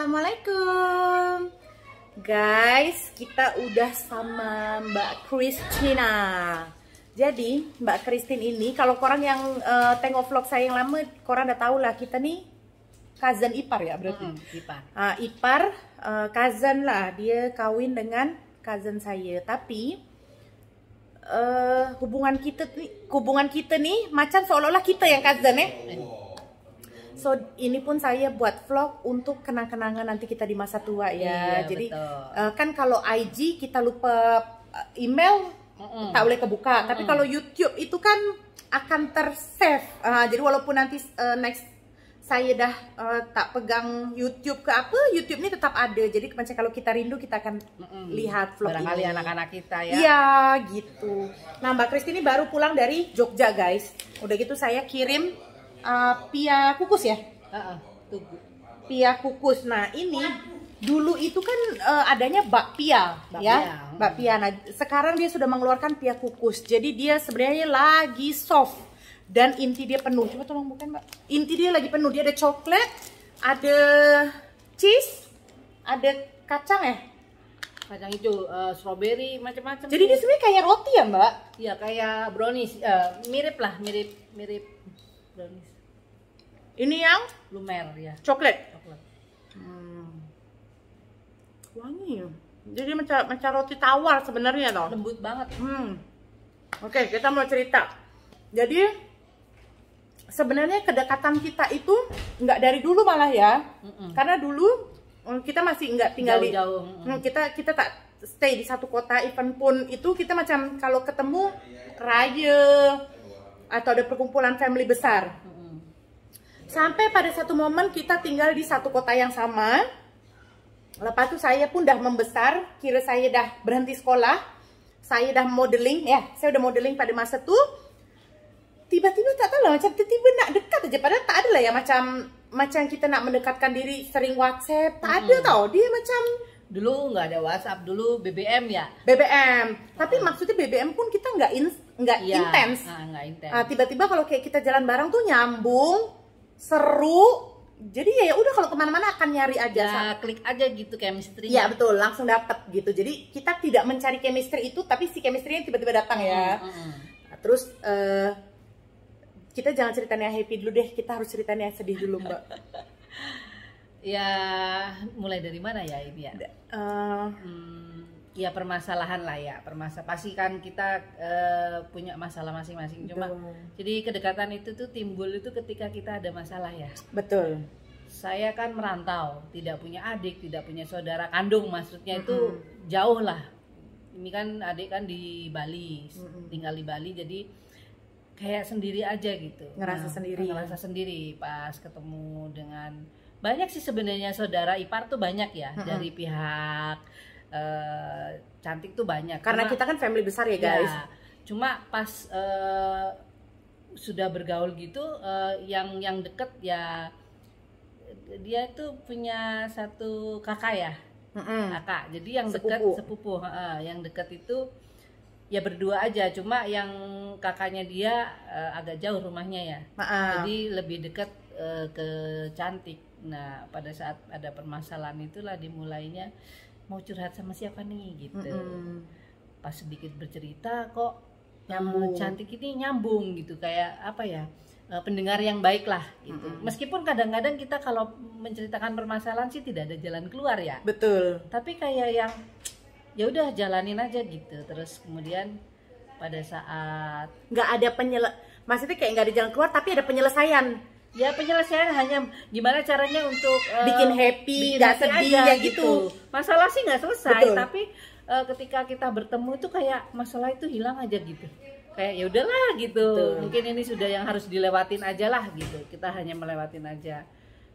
Assalamualaikum guys, kita udah sama Mbak Christina. Jadi Mbak Christine ini, kalau korang yang tengok vlog saya yang lama, korang udah tahu lah kita nih cousin ipar ya berarti. Ipar, cousin lah, dia kawin dengan cousin saya. Tapi hubungan kita nih macam seolah-olah kita yang cousin ya. So ini pun saya buat vlog untuk kenang-kenangan nanti kita di masa tua ya. Iya, jadi kan kalau IG kita lupa email tak boleh kebuka. Tapi kalau YouTube itu kan akan tersave. Jadi walaupun nanti next saya dah tak pegang YouTube ke apa, YouTube ini tetap ada. Jadi macam kalau kita rindu kita akan lihat vlog barangkali ini. anak-anak kita ya. Iya gitu. Nah Mbak Christine ini baru pulang dari Jogja guys. Udah gitu saya kirim pia kukus ya. Pia kukus. Nah ini dulu itu kan adanya bakpia ya. Bakpia. Nah sekarang dia sudah mengeluarkan pia kukus. Jadi dia sebenarnya lagi soft dan inti dia penuh. Coba tolong bukan Mbak. Inti dia lagi penuh. Dia ada coklat, ada cheese, ada kacang ya. Kacang hijau, strawberry, macam-macam. Jadi dia sebenarnya kayak roti ya Mbak? Iya kayak brownies, mirip brownies. Ini yang Lumer ya. coklat. Wangi. Jadi macam roti tawar sebenarnya loh. Lembut banget. Oke, kita mau cerita. Jadi sebenarnya kedekatan kita itu nggak dari dulu malah ya. Karena dulu kita masih nggak tinggal jauh-jauh. Kita tak stay di satu kota. Even pun itu kita macam kalau ketemu raya atau ada perkumpulan family besar. Sampai pada satu momen kita tinggal di satu kota yang sama. Lepas itu saya pun dah membesar, kira saya dah berhenti sekolah. Saya dah modeling, ya saya udah modeling pada masa tuh. Tiba-tiba tak tahu lah, macam tiba-tiba nak dekat aja. Padahal tak ada lah ya, macam kita nak mendekatkan diri sering WhatsApp. Tak ada tau, dia macam... Dulu nggak ada WhatsApp, dulu BBM ya. BBM, tapi maksudnya BBM pun kita nggak intens. Nggak intens. Tiba-tiba kalau kayak kita jalan bareng tuh nyambung, seru. Jadi ya udah kalau kemana-mana akan nyari aja. Ya, klik aja gitu chemistry. Iya betul, langsung dapet gitu. Jadi kita tidak mencari chemistry itu, tapi si chemistry-nya tiba-tiba datang ya. Nah, terus kita jangan ceritanya happy dulu deh, kita harus ceritanya sedih dulu Mbak. Ya mulai dari mana ya ini ya? Ya permasalahan lah ya, pasti kan kita punya masalah masing-masing. Cuma jadi kedekatan itu tuh timbul itu ketika kita ada masalah ya. Betul. Saya kan merantau, tidak punya adik, tidak punya saudara kandung, maksudnya itu jauh lah. Ini kan adik kan di Bali, tinggal di Bali, jadi kayak sendiri aja gitu. Ngerasa sendiri pas ketemu dengan banyak sih sebenarnya saudara ipar tuh banyak ya, dari pihak cantik tuh banyak. Karena kita kan family besar ya guys. Ya, cuma pas sudah bergaul gitu, yang deket ya dia tuh punya satu kakak ya, kakak. Jadi yang deket sepupu, yang deket itu ya berdua aja. Cuma yang kakaknya dia agak jauh rumahnya ya, jadi lebih dekat ke cantik. Nah pada saat ada permasalahan itulah dimulainya mau curhat sama siapa nih gitu. Pas sedikit bercerita kok cantik ini nyambung gitu, kayak apa ya, pendengar yang baik lah gitu. Meskipun kadang-kadang kita kalau menceritakan permasalahan sih tidak ada jalan keluar ya. Betul. Tapi kayak yang ya udah jalanin aja gitu. Terus kemudian pada saat nggak ada maksudnya kayak nggak ada jalan keluar tapi ada penyelesaian. Ya penyelesaian hanya gimana caranya untuk bikin happy, nggak sedih ya gitu. Masalah sih nggak selesai. Betul. Tapi ketika kita bertemu itu kayak masalah itu hilang aja gitu. Kayak ya udahlah gitu. Betul. Mungkin ini sudah yang harus dilewatin aja lah gitu. Kita hanya melewatin aja.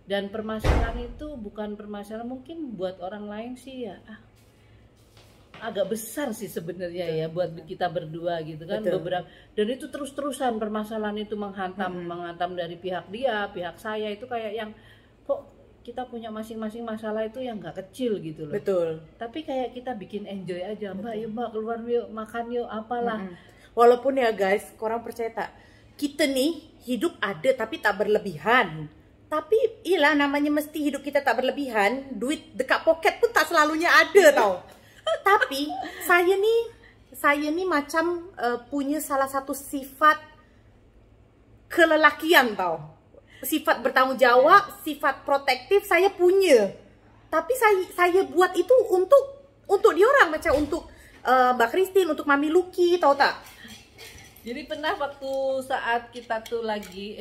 Dan permasalahan itu bukan permasalahan mungkin buat orang lain sih ya agak besar sih sebenarnya ya buat kita berdua gitu kan. Beberapa dan itu terus-terusan permasalahan itu menghantam dari pihak dia, pihak saya, itu kayak yang kok kita punya masing-masing masalah itu yang nggak kecil gitu loh. Betul. Tapi kayak kita bikin enjoy aja, Mbak, yuk Mbak keluar yuk, makan yuk, apalah. Walaupun ya guys, korang percaya tak, kita nih hidup ada tapi tak berlebihan. Tapi iyalah namanya mesti hidup kita tak berlebihan, duit dekat poket pun tak selalunya ada tau. Tapi saya nih macam punya salah satu sifat kelelakian tau. Sifat bertanggung jawab, sifat protektif saya punya. Tapi saya buat itu untuk diorang, macam untuk Mbak Christine, untuk Mami Luki, tahu tak? Jadi pernah waktu saat kita tuh lagi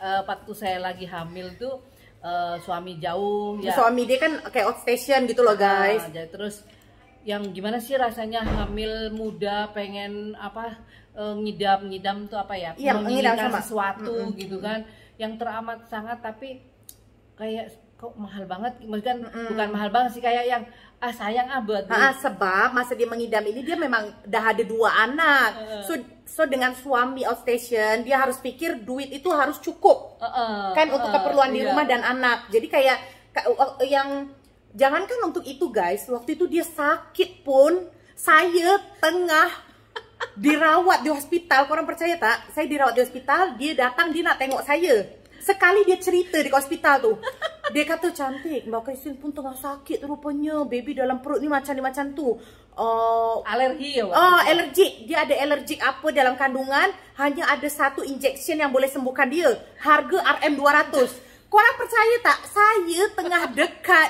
waktu saya lagi hamil tuh suami jauh ya. Suami dia kan kayak outstation gitu loh guys. Jadi terus yang gimana sih rasanya hamil muda pengen apa ngidam tuh apa ya? Iya, menginginkan sesuatu gitu kan yang teramat sangat, tapi kayak kok mahal banget, maksudnya bukan mahal banget sih, kayak yang sayang buat sebab masa dia mengidam ini dia memang dah ada 2 anak. So dengan suami outstation dia harus pikir duit itu harus cukup kan untuk keperluan di rumah dan anak. Jadi kayak yang jangankan untuk itu guys, waktu itu dia sakit pun saya tengah dirawat di hospital. Korang percaya tak? Saya dirawat di hospital, dia datang, dia nak tengok saya. Sekali dia cerita di hospital tuh, dia kata, cantik, Mbak Christine pun tengah sakit rupanya, baby dalam perut ni macam tu. Alergi ya? Alergik. Dia ada alergik apa dalam kandungan, hanya ada 1 injection yang boleh sembuhkan dia. Harga RM200. Korang percaya tak? Saya tengah dekat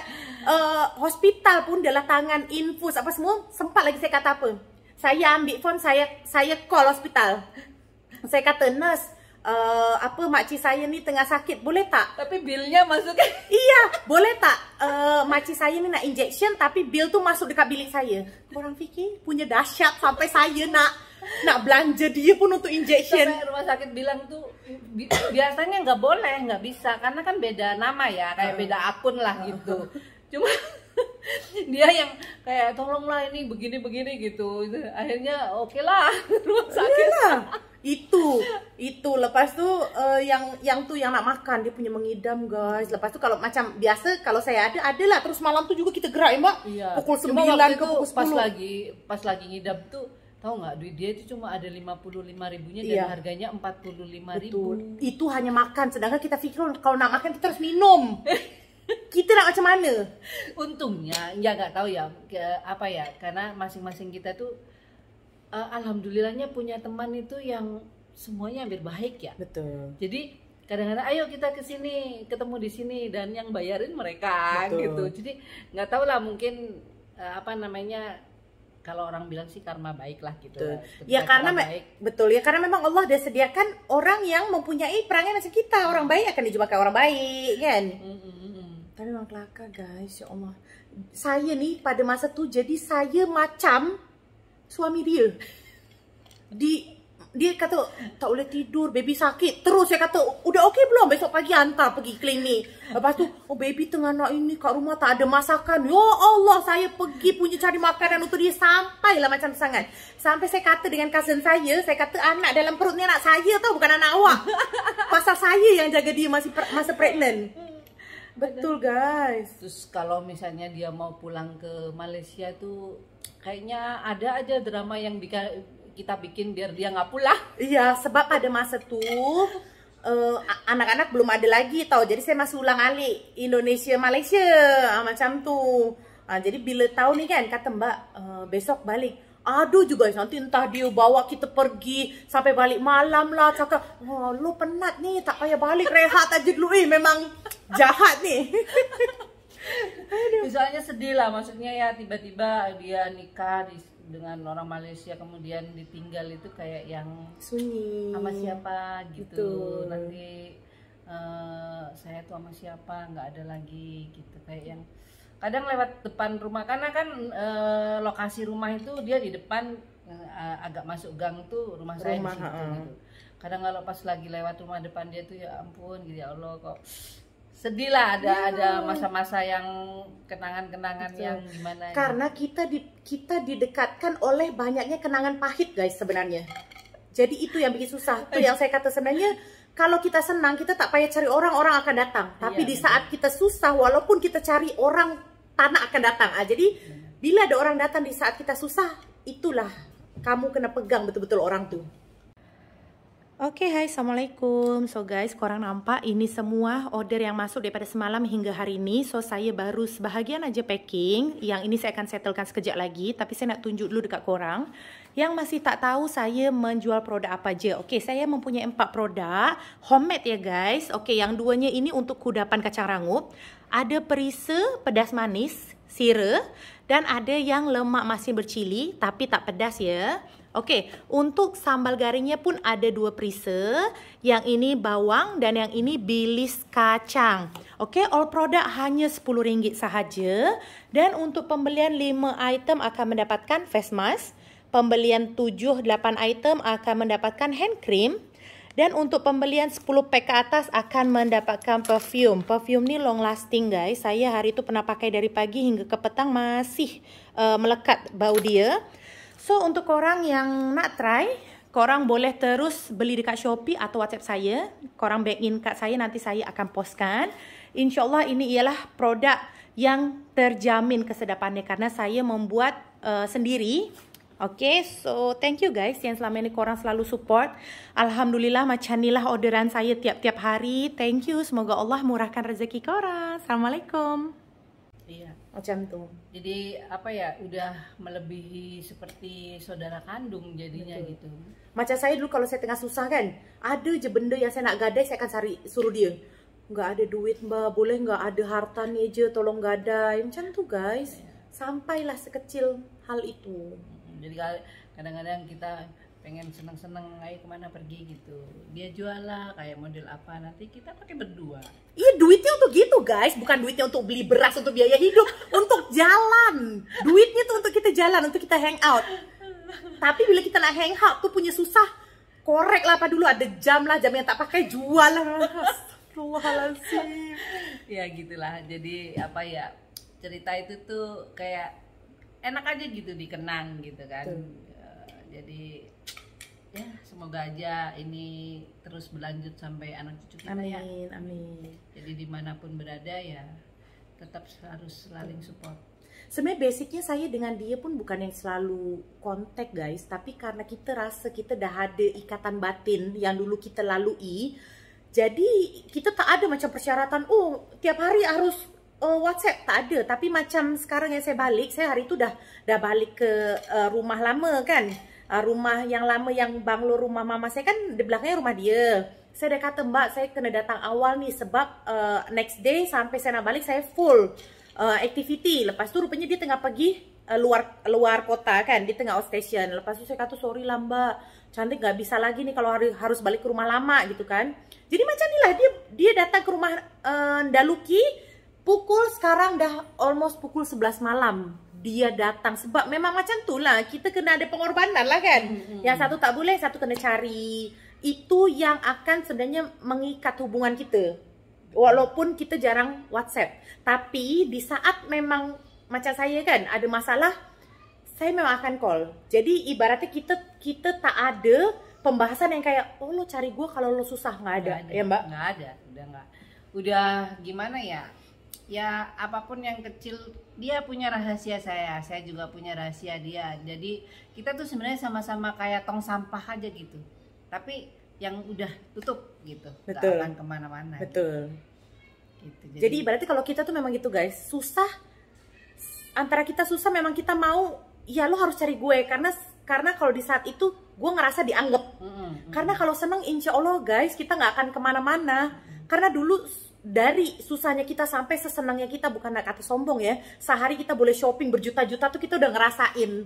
hospital pun dalam tangan infus apa semua, sempat lagi saya kata apa? Saya ambil phone, saya call hospital. Saya kata, nurse, makcik saya ni tengah sakit, boleh tak? Tapi bilnya masuk kan? Iya, boleh tak? Makcik saya ni nak injection, tapi bil tu masuk dekat bilik saya. Korang fikir punya dahsyat sampai saya nak belanja dia pun untuk injection. Sampai rumah sakit bilang tuh biasanya nggak boleh, nggak bisa, karena kan beda nama ya, kayak beda akun lah gitu. Cuma dia yang kayak tolonglah ini begini gitu. Akhirnya oke lah rumah sakit. Itu lepas tu yang nak makan dia punya mengidam guys. Lepas tu kalau macam biasa kalau saya adalah terus malam tu juga kita gerak ya Mbak. Iya. Pukul 9 ke pukul 10. Pas lagi ngidam tuh tahu nggak, duit dia itu cuma ada 55.000-nya dan harganya 45.000. Itu hanya makan, sedangkan kita pikir kalau nak makan kita harus minum. Kita nak macam mana? Untungnya ya nggak tahu ya apa ya, karena masing-masing kita tuh alhamdulillahnya punya teman itu yang semuanya hampir baik ya. Betul. Jadi kadang-kadang ayo kita ke sini, ketemu di sini, dan yang bayarin mereka. Betul. Gitu. Jadi nggak tahu lah, mungkin apa namanya, kalau orang bilang sih karma baik lah gitu. Ya karena betul ya, karena memang Allah sudah sediakan orang yang mempunyai perangai macam kita. Orang baik akan dijumpai orang baik kan. Tapi memang kelakar guys, ya Allah. Saya nih pada masa tu jadi saya macam suami dia. Dia kata tak boleh tidur, baby sakit. Terus saya kata, udah okey belum? Besok pagi hantar pergi klinik. Lepas tu, baby tengah nak ini kat rumah tak ada masakan. Ya Allah, saya pergi punya cari makanan untuk dia sampailah macam sangat. Sampai saya kata dengan cousin saya kata anak dalam perut ni anak saya tau, bukan anak awak. Pasal saya yang jaga dia masa pregnant. Betul guys. Terus kalau misalnya dia mau pulang ke Malaysia tuh kayaknya ada aja drama yang kita bikin biar dia nggak pulang. Iya, sebab pada masa tuh anak-anak belum ada lagi tau. Jadi saya masih ulang alik Indonesia Malaysia macam tuh. Jadi bila tahu nih kan kata Mbak besok balik. Aduh juga nanti entah dia bawa kita pergi sampai balik malam lah, cakap, oh, lu penat nih, tak payah balik, rehat aja dulu. Memang jahat nih. Soalnya sedih lah, maksudnya ya tiba-tiba dia nikah dengan orang Malaysia kemudian ditinggal itu kayak yang sunyi sama siapa gitu. Nanti saya tuh sama siapa, nggak ada lagi gitu, kayak yang kadang lewat depan rumah, karena kan lokasi rumah itu dia di depan agak masuk gang tuh rumah saya di situ gitu. Kadang kalau pas lagi lewat rumah depan dia tuh ya ampun gitu, ya Allah kok sedih lah, ada masa-masa yang kenangan-kenangan yang gimana. Karena kita didekatkan oleh banyaknya kenangan pahit guys sebenarnya. Jadi itu yang bikin susah. Itu yang saya kata sebenarnya. Kalau kita senang, kita tak payah cari orang akan datang. Tapi di saat kita susah, walaupun kita cari orang, tanah akan datang. Jadi bila ada orang datang di saat kita susah, itulah kamu kena pegang betul-betul orang tuh. Oke, hai, assalamualaikum. So guys, korang nampak ini semua order yang masuk daripada semalam hingga hari ini. So saya baru sebahagian aja packing. Yang ini saya akan settlekan sekejap lagi. Tapi saya nak tunjuk dulu dekat korang yang masih tak tahu saya menjual produk apa je. Okey, saya mempunyai 4 produk homemade ya guys. Okey, yang duanya ini untuk kudapan kacang rangup. Ada perisa pedas manis, sira, dan ada yang lemak masin bercili tapi tak pedas ya. Okey, untuk sambal garingnya pun ada 2 perisa. Yang ini bawang dan yang ini bilis kacang. Okey, all produk hanya RM10 sahaja. Dan untuk pembelian 5 item akan mendapatkan face mask. Pembelian 7-8 item akan mendapatkan hand cream. Dan untuk pembelian 10 pack ke atas akan mendapatkan perfume. Perfume ni long lasting guys. Saya hari tu pernah pakai dari pagi hingga ke petang masih melekat bau dia. So untuk korang yang nak try, korang boleh terus beli dekat Shopee atau WhatsApp saya. Korang back in kat saya, nanti saya akan postkan. InsyaAllah ini ialah produk yang terjamin kesedapannya karena saya membuat sendiri. Okay, so thank you guys yang selama ini korang selalu support. Alhamdulillah macam inilah orderan saya tiap-tiap hari. Thank you, semoga Allah murahkan rezeki korang. Assalamualaikum. Iya. Macam tu. Jadi apa ya, udah melebihi seperti saudara kandung jadinya. Betul. Gitu. Macam saya dulu kalau saya tengah susah kan, ada je benda yang saya nak gadai, saya akan suruh dia. Nggak ada duit mbak, boleh nggak ada harta ni je, tolong gadai. Macam tu guys. Ya. Sampailah sekecil hal itu. Jadi kadang-kadang kita pengen seneng-seneng, ayo kemana pergi gitu, dia jual lah kayak model apa, nanti kita pakai berdua. Iya, duitnya untuk gitu guys, bukan duitnya untuk beli beras untuk biaya hidup, untuk jalan. Duitnya tuh untuk kita jalan, untuk kita hang out. Tapi bila kita nak hang out tuh punya susah, korek lah apa dulu, ada jam lah, jam yang tak pakai jual lah. Astagfirullahaladzim. Ya gitulah, jadi apa ya, cerita itu tuh kayak enak aja gitu dikenang gitu kan. Jadi ya semoga aja ini terus berlanjut sampai anak cucu kita. Amin, ya. Amin. Jadi dimanapun berada ya tetap harus saling support. Sebenarnya basicnya saya dengan dia pun bukan yang selalu kontak guys, tapi karena kita rasa kita dah ada ikatan batin yang dulu kita lalui, jadi kita tak ada macam persyaratan, oh tiap hari harus WhatsApp, tak ada. Tapi macam sekarang yang saya balik, saya hari tu dah balik ke rumah lama kan. Rumah yang lama yang banglo rumah mama saya kan di belakangnya rumah dia. Saya dah kata mbak, saya kena datang awal nih sebab next day sampai saya nak balik saya full activity. Lepas tu rupanya dia tengah pergi luar kota kan, dia tengah outstation. Lepas tu saya kata sorry lah mbak, cantik nggak bisa lagi nih kalau harus balik ke rumah lama gitu kan. Jadi macam inilah dia datang ke rumah Daluki pukul sekarang dah almost pukul 11 malam. Dia datang sebab memang macam tu lah, kita kena ada pengorbanan lah kan. Yang satu tak boleh, satu kena cari. Itu yang akan sebenarnya mengikat hubungan kita. Walaupun kita jarang WhatsApp, tapi di saat memang macam saya kan ada masalah, saya memang akan call. Jadi ibaratnya kita tak ada pembahasan yang kayak oh lo cari gue kalau lo susah, nggak ada. Ya mbak? Nggak ada, udah gimana ya? Ya apapun yang kecil, dia punya rahasia saya juga punya rahasia dia. Jadi kita tuh sebenarnya sama-sama kayak tong sampah aja gitu. Tapi yang udah tutup gitu, betul, gak akan kemana-mana. Betul. Gitu. Jadi ibaratnya kalau kita tuh memang gitu guys, susah. Antara kita susah memang kita mau, ya lo harus cari gue karena kalau di saat itu gue ngerasa dianggap. Karena kalau seneng insya Allah guys kita nggak akan kemana-mana. Karena dulu dari susahnya kita sampai sesenangnya kita, bukan kata sombong ya, sehari kita boleh shopping berjuta-juta tuh kita udah ngerasain.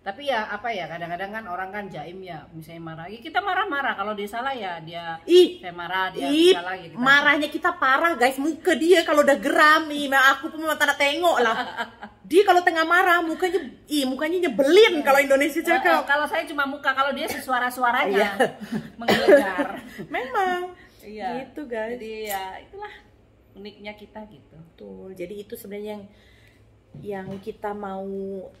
Tapi ya apa ya, kadang-kadang kan orang kan jaim ya, misalnya marah, kita marah-marah, kalau dia salah ya dia saya marah, dia salah ya kita marahnya kita parah guys, muka dia kalau udah geram, aku pun memang tak nak tengok lah. Dia kalau tengah marah mukanya nyebelin kalau Indonesia cakap. Kalau saya cuma muka, kalau dia suara-suaranya menggelegar. Memang. Iya. Gitu guys. Jadi ya itulah uniknya kita gitu. Betul. Jadi itu sebenarnya yang kita mau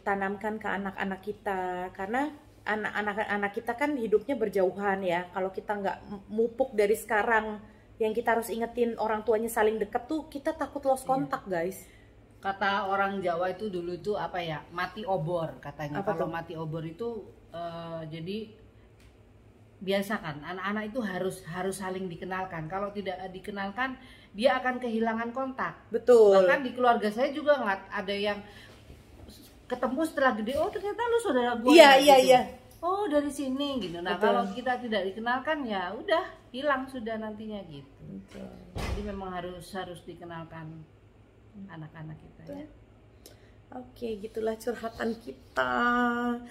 tanamkan ke anak-anak kita, karena anak-anak kita kan hidupnya berjauhan ya. Kalau kita nggak mupuk dari sekarang, yang kita harus ingetin orang tuanya saling dekat tuh, kita takut lost kontak guys. Kata orang Jawa itu dulu tuh apa ya, mati obor katanya. Kalau mati obor itu jadi biasakan anak-anak itu harus saling dikenalkan. Kalau tidak dikenalkan, dia akan kehilangan kontak. Betul. Bahkan di keluarga saya juga nggak ada yang ketemu setelah gede, oh ternyata lu saudara gue. Iya, ya, iya, gitu. iya. Oh dari sini gitu. Nah Betul. kalau kita tidak dikenalkan ya udah hilang sudah nantinya gitu. Betul. Jadi memang harus dikenalkan anak-anak kita ya. Oke, gitulah curhatan kita.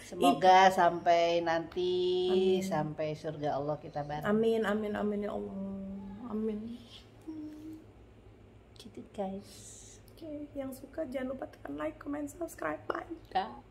Semoga sampai nanti Amin. sampai surga Allah kita bareng. Amin, amin, amin ya Allah. Amin. Gitu guys. Oke, yang suka jangan lupa tekan like, comment, subscribe. Bye. Kak.